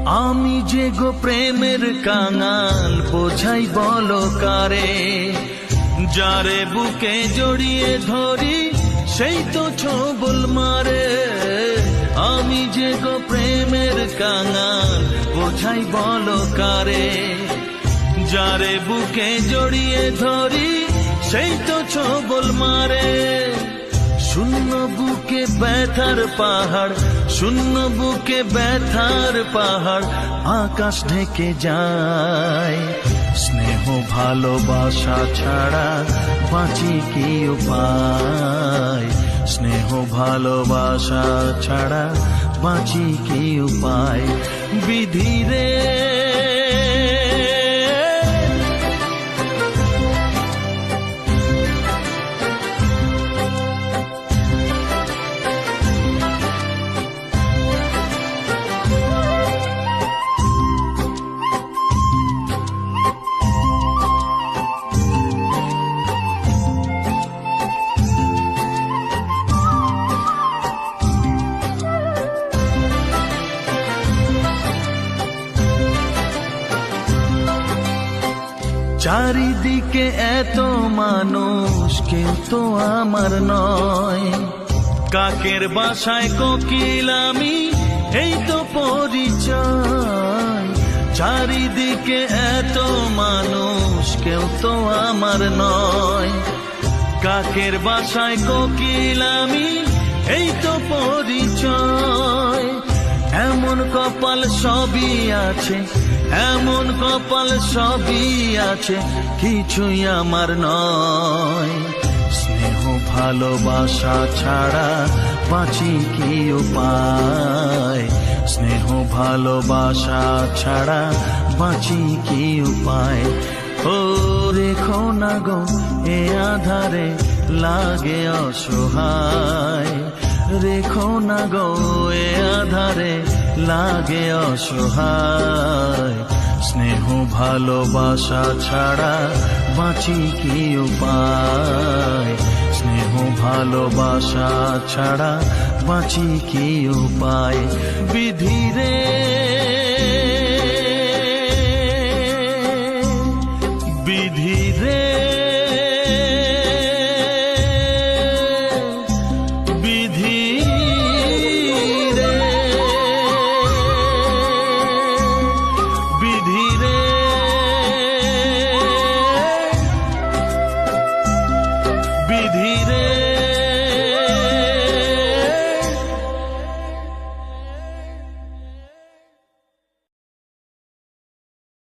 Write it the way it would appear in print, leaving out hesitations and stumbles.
আমি যে গো প্রেমের কাঙাল বোঝাই বলো কারে, যারে বুকে জড়িয়ে ধরি সেই তো ছবল মারে। আমি যে গো প্রেমের কাঙাল বোঝাই বলো কারে, যারে বুকে জড়িয়ে ধরি সেই তো ছবল মারে। শূন্য বুকে ব্যথার পাহাড়, শূন্য বুকে ব্যথার পাহাড় আকাশ ঢেকে যায়। স্নেহ ভালোবাসা ছাড়া বাঁচি কি উপায়, স্নেহ ভালোবাসা ছাড়া বাঁচি কি উপায়। বিধি রে চারিদিকে এত মানুষ কেউ তো আমার নয়, কাকের বাসায় কোকিল আমি এই তো পরিচয়। চারিদিকে এত মানুষ কেউ তো আমার নয়, কাকের বাসায় কোকিল আমি এই তো পরিচয়। এমন কপাল সবই আছে, এমন কপাল সবই আছে, কিছুই আমার নয়। স্নেহ ভালোবাসা ছাড়া বাঁচি কি উপায়, স্নেহ ভালোবাসা ছাড়া বাঁচি কি উপায়। ও রেখো না গো এ আধারে লাগে অসহায়, রেখো না গো এ আধারে লাগে অসহায়। স্নেহ ভালোবাসা ছাড়া বাঁচি কি উপায়, স্নেহ ভালোবাসা ছাড়া বাঁচি কি উপায়। বিধি রে